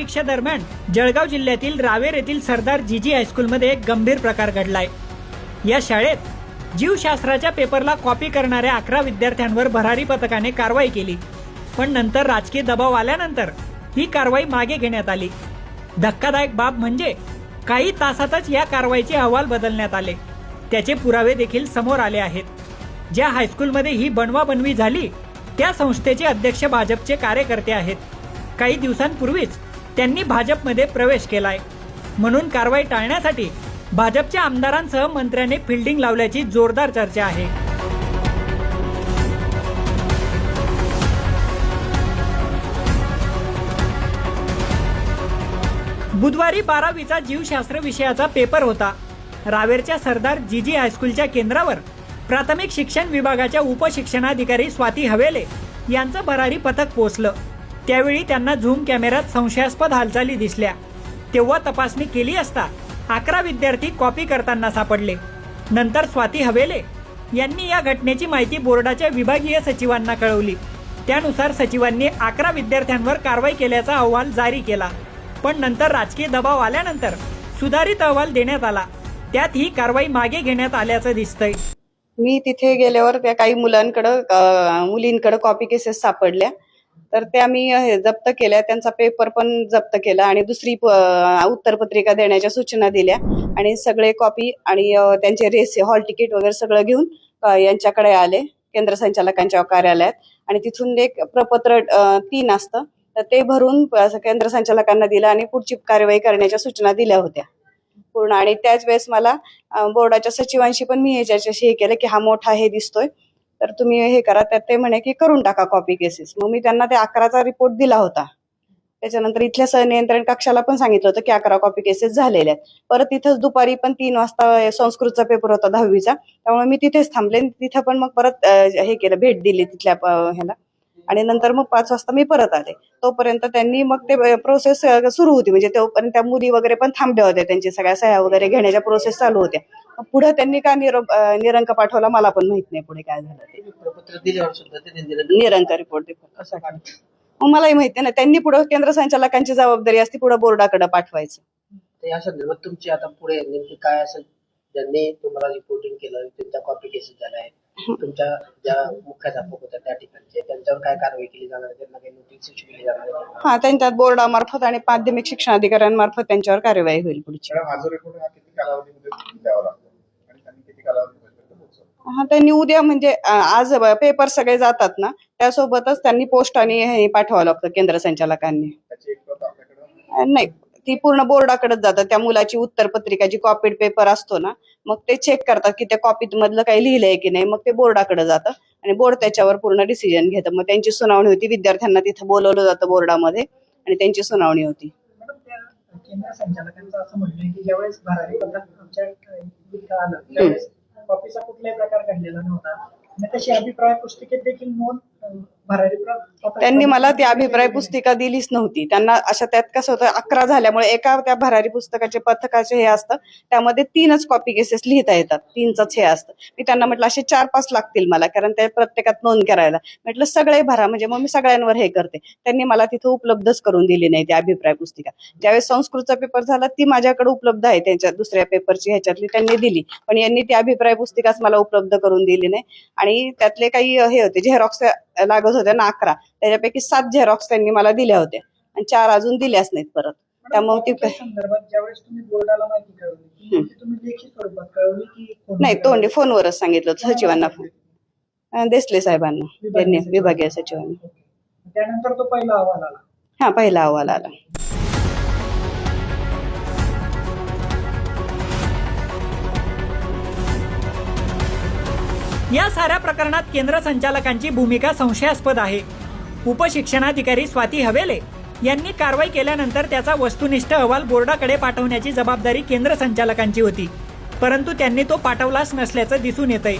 परीक्षा दरम्यान जळगाव जिल्ह्यातील रावेर येथील सरदार जीजी हायस्कूलमध्ये एक गंभीर प्रकार घडलाय। या शाळेत जीवशास्त्राच्या पेपरला कॉपी करणाऱ्या 11 विद्यार्थ्यांवर भरारी पथकाने कारवाई केली, पण नंतर राजकीय दबाव आल्यानंतर ही कारवाई मागे घेण्यात आली। धक्कादायक बाब म्हणजे काही तासातच या कारवाईचे अहवाल बदलण्यात आले। त्याचे पुरावे देखील समोर आले आहेत। ज्या हायस्कूलमध्ये ही बनवाबनवी झाली त्या संस्थेचे अध्यक्ष भाजपचे कार्यकर्ते आहेत। काही दिवसांपूर्वीच त्यांनी भाजपमध्ये प्रवेश केलाय, म्हणून कारवाई टाळण्यासाठी भाजपच्या आमदारांसह मंत्र्यांनी फिल्डिंग लावल्याची जोरदार चर्चा आहे। बुधवारी 12वीचा जीवशास्त्र विषयाचा पेपर होता। रावेरच्या सरदार जीजी हायस्कूलच्या केंद्रावर प्राथमिक शिक्षण विभागाच्या उपशिक्षणाधिकारी स्वाती हवेले यांचं भरारी पथक पोहोचलं। त्यावेळी त्यांना झूम कॅमेऱ्यात संशयास्पद हालचाली दिसल्या। तेव्हा तपासणी केली असता 11 विद्यार्थी कॉपी करताना सापडले। नंतर स्वाती हवेले यांनी या घटनेची माहिती बोर्डाच्या विभागीय सचिवांना कळवली। त्यानुसार सचिवांनी 11 विद्यार्थ्यांवर कारवाई केल्याचा अहवाल जारी केला, पण नंतर राजकीय दबाव आल्यानंतर सुधारित अहवाल देण्यात आला। त्यात ही कारवाई मागे घेण्यात आल्याचं दिसतंय। मी तिथे गेल्यावर त्या काही मुलींकडे कॉपी केसेस सापडल्या, तर त्या मी जप्त केल्या। त्यांचा पेपर पण जप्त केला आणि दुसरी उत्तरपत्रिका देण्याच्या सूचना दिल्या आणि सगळे कॉपी आणि त्यांचे हॉल तिकीट वगैरे सगळं घेऊन यांच्याकडे आले केंद्र संचालकांच्या कार्यालयात। आणि तिथून एक प्रपत्र 3 असतं, तर ते भरून केंद्र संचालकांना दिलं आणि पुढची कार्यवाही करण्याच्या सूचना दिल्या होत्या पूर्ण। आणि त्याच वेळेस मला बोर्डाच्या सचिवांशी पण मी याच्याशी हे केलं की हा मोठा हे दिसतोय, तर तुम्ही हे करा। त्यात ते म्हणे की करून टाका कॉपी केसेस। मग मी त्यांना ते 11चा रिपोर्ट दिला होता। त्याच्यानंतर इथल्या संनियंत्रण कक्षाला पण सांगितलं होतं की 11 कॉपी केसेस झालेल्या आहेत। परत तिथंच दुपारी पण 3 वाजता संस्कृतचा पेपर होता 10वीचा, त्यामुळे मी तिथेच थांबले। तिथं पण मग परत हे केलं, भेट दिली तिथल्या ह्याला। आणि नंतर मग 5 वाजता मी परत आले। तोपर्यंत त्यांनी मग ते प्रोसेस सुरू होती, म्हणजे तोपर्यंत त्या मुली वगैरे पण थांबल्या होत्या, त्यांची सगळ्या सह्या वगैरे घेण्याच्या प्रोसेस चालू होत्या। पुढे त्यांनी का निरंक पाठवला मला पण माहित नाही पुढे काय झालं ते। निरंक रिपोर्ट असं मग मलाही माहिती नाही। त्यांनी पुढे केंद्र संचालकांची जबाबदारी असते पुढे बोर्डाकडे पाठवायचं। तुमची आता पुढे नेमकी काय असेल, ज्यांनी तुम्हाला रिपोर्टिंग केलं त्यांच्या कॉपी केसेस झाल्या आहेत, तुमच्या ज्या मुख्याध्यापक होत्या त्या ठिकाणचे, त्यांच्यावर काय कारवाई केली जाणार आहे? त्यांना काही नोटीस केली जाणार आहे? हा, त्यांच्या बोर्डामार्फत आणि माध्यमिक शिक्षणाधिकाऱ्यांमार्फत त्यांच्यावर कार्यवाही होईल पुढची। हा, त्यांनी उद्या म्हणजे आज पेपर सगळे जातात ना, त्यासोबतच त्यांनी पोस्ट आणि हे पाठवावं लागतं केंद्र संचालकांनी। नाही, ती पूर्ण बोर्डाकडेच जातात। त्या मुलाची उत्तरपत्रिका जी कॉपीड पेपर असतो ना, मग ते चेक करतात की त्या कॉपीत मधलं काही लिहिलंय की नाही। मग ते बोर्डाकडे जातं आणि बोर्ड त्याच्यावर पूर्ण डिसिजन घेतं। मग त्यांची सुनावणी होती, विद्यार्थ्यांना तिथं बोलवलं जातं बोर्डामध्ये आणि त्यांची सुनावणी होती। केंद्र संचालकांचं असं म्हणणं आहे की ज्यावेळेस भरारी पथक आमच्या आलं त्यावेळेस कॉपीचा कुठलाही प्रकार घडलेला नव्हता आणि तशी अभिप्राय पुस्तिकेत देखील नोंद त्यांनी मला ती अभिप्राय पुस्तिका दिलीच नव्हती। त्यांना अशा त्यात कसं होतं, 11 झाल्यामुळे एका त्या भरारी पुस्तकाचे पथकाचे हे असतं, त्यामध्ये 3च कॉपी केसेस लिहिता येतात, 3च हे असतं। मी त्यांना म्हटलं असे 4-5 लागतील मला, कारण त्या प्रत्येकात नोंद करायला। म्हटलं सगळे भरा, म्हणजे मग मी सगळ्यांवर हे करते। त्यांनी मला तिथं उपलब्धच करून दिली नाही ती अभिप्राय पुस्तिका। ज्यावेळेस संस्कृतचा पेपर झाला ती माझ्याकडे उपलब्ध आहे, त्यांच्या दुसऱ्या पेपरची ह्याच्यातली त्यांनी दिली, पण यांनी ती अभिप्राय पुस्तिकाच मला उपलब्ध करून दिली नाही। आणि त्यातले काही हे होते झेरॉक्स लागत होत्या ना 11, त्याच्यापैकी 7 झेरॉक्स त्यांनी मला दिल्या होत्या आणि 4 अजून दिल्याच नाहीत परत। त्यामुळे ती संदर्भात ज्यावेळेस तुम्ही बोर्डाला माहिती कळवली, तुम्ही लेखी स्वरूपात कळवली की नाही, तोंडी फोनवरच सांगितलं सचिवांना, देसले साहेबांना, विभागीय सचिवांना। त्यानंतर तो पहिला अहवाल आला? हा, पहिला अहवाल आला। या साऱ्या प्रकरणात केंद्र संचालकांची भूमिका संशयास्पद आहे। उपशिक्षणाधिकारी स्वाती हवेले यांनी कारवाई केल्यानंतर त्याचा वस्तुनिष्ठ अहवाल बोर्डाकडे पाठवण्याची जबाबदारी केंद्र संचालकांची होती, परंतु त्यांनी तो पाठवलाच नसल्याचं दिसून येतंय।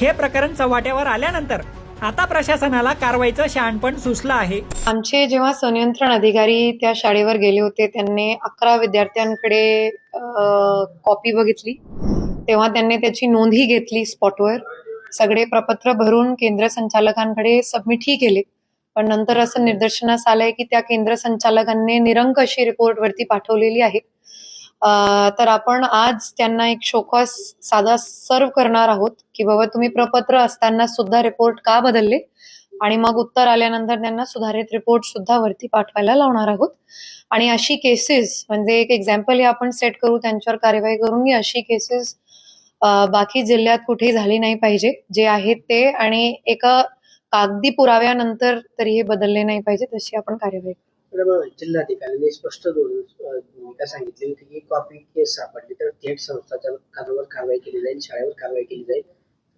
हे प्रकरण चव्हाट्यावर आल्यानंतर आता प्रशासनाला कारवाईचं शहाणपण सुचलं आहे। आमचे जेव्हा संनियंत्रण अधिकारी त्या शाळेवर गेले होते, त्यांनी 11 विद्यार्थ्यांकडे कॉपी बघितली, तेव्हा त्यांनी त्याची नोंदही घेतली स्पॉटवर। सगळे प्रपत्र भरून केंद्र संचालकांकडे सबमिटही केले, पण नंतर असं निदर्शनास आलंय की त्या केंद्र संचालकांनी निरंकशी रिपोर्ट वरती पाठवलेली आहे. तर आपण आज त्यांना एक शोकॉस साधा सर्व करणार आहोत की बाबा तुम्ही प्रपत्र असताना सुद्धा रिपोर्ट का बदलले, आणि मग उत्तर आल्यानंतर त्यांना सुधारित रिपोर्ट सुद्धा वरती पाठवायला लावणार आहोत. आणि अशी केसेस म्हणजे एक एक्झाम्पल हे आपण सेट करू, त्यांच्यावर कार्यवाही करून की अशी केसेस बाकी जिल्ह्यात कुठेही झाली नाही पाहिजे जे आहेत ते, आणि एका कागदी पुराव्यानंतर तरी हे बदलले नाही पाहिजे, तशी आपण कार्यवाही करू. मॅडम, जिल्हाधिकाऱ्यांनी स्पष्ट भूमिका सांगितली होती की कॉपी केस सापडली तर थेट संस्थाचालकांवर कारवाई केली जाईल, शाळेवर कारवाई केली जाईल.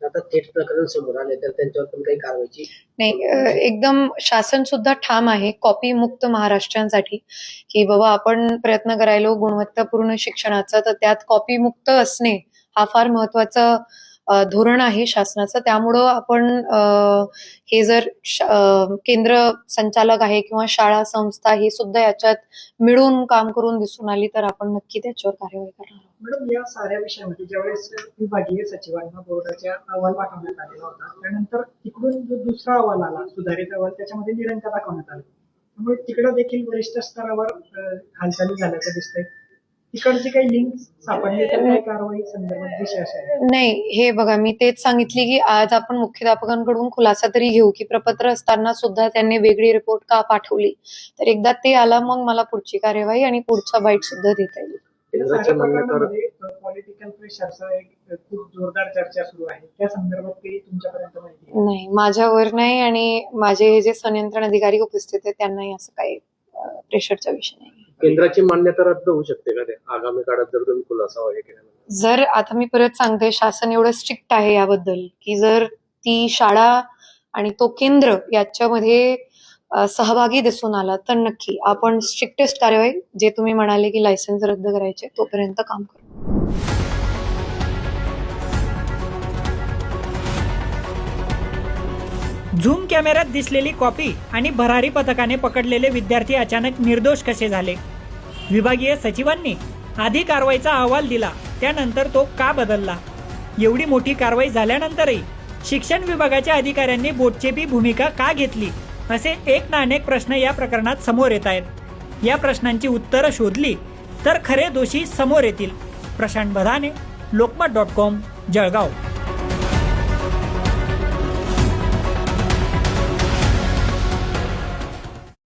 आता थेट प्रकरण समोर आले तर त्यांच्यावर पण काही कारवाईची नाही, एकदम शासन सुद्धा ठाम आहे कॉपी मुक्त महाराष्ट्रांसाठी, की बाबा आपण प्रयत्न करायलो गुणवत्तापूर्ण शिक्षणाचा, तर त्यात कॉपी मुक्त असणे हा फार महत्वाचा धोरण आहे शासनाचं. त्यामुळं आपण हे जर केंद्र संचालक आहे किंवा शाळा संस्था हे सुद्धा याच्यात मिळून काम करून दिसून आली तर आपण नक्की त्याच्यावर कार्यवाही करणार आहोत. मॅडम, या साऱ्या विषयामध्ये ज्यावेळेस विभागीय सचिवांना बोर्डाच्या अहवाल पाठवण्यात आलेला होता, त्यानंतर तिकडून जो दुसरा अहवाल आला, सुधारित अहवाल, त्याच्यामध्ये निरंक दाखवण्यात आला. त्यामुळे तिकडे देखील वरिष्ठ स्तरावर हालचाली झाल्याचं दिसतंय. तिकडची काही लिंक सापडली तर काही कारवाई संदर्भात विषय असेल? नाही, हे बघा, मी तेच सांगितली की आज आपण मुख्याध्यापकांकडून खुलासा तरी घेऊ की प्रपत्र असताना सुद्धा त्यांनी वेगळी रिपोर्ट का पाठवली. तर एकदा ते आला मग मला पुढची कार्यवाही आणि पुढचा बाईट सुद्धा देता येईल. पॉलिटिकल प्रेशरचा एक खूप जोरदार चर्चा सुरू आहे, त्या संदर्भात काही तुमच्यापर्यंत माहिती आहे? नाही, माझ्यावर नाही, आणि माझे हे जे संनियंत्रण अधिकारी उपस्थित आहेत त्यांनाही असं काही प्रेशरचा विषय नाही. केंद्राची मान्यता रद्द होऊ शकते का ते आगामी काळात जर तुम्ही खुलासा वगैरे केल्यानंतर? जर आता मी परत सांगते, शासन एवढं स्ट्रिक्ट आहे याबद्दल की जर ती शाळा आणि तो केंद्र याच्यामध्ये सहभागी दिसून आला तर नक्की आपण स्ट्रिक्टेस्ट कार्यवाही, जे तुम्ही म्हणाले की लायसन्स रद्द करायचे, तोपर्यंत काम करू. झूम कॅमेऱ्यात दिसलेली कॉपी आणि भरारी पथकाने पकडलेले विद्यार्थी अचानक निर्दोष कसे झाले? विभागीय सचिवांनी आधी कारवाईचा अहवाल दिला, त्यानंतर तो का बदलला? एवढी मोठी कारवाई झाल्यानंतरही शिक्षण विभागाच्या अधिकाऱ्यांनी बोटचेपी भूमिका का घेतली? असे एक ना अनेक प्रश्न या प्रकरणात समोर येत आहेत. या प्रश्नांची उत्तरं शोधली तर खरे दोषी समोर येतील. प्रशांत बधाने, लोकमत.com, जळगाव.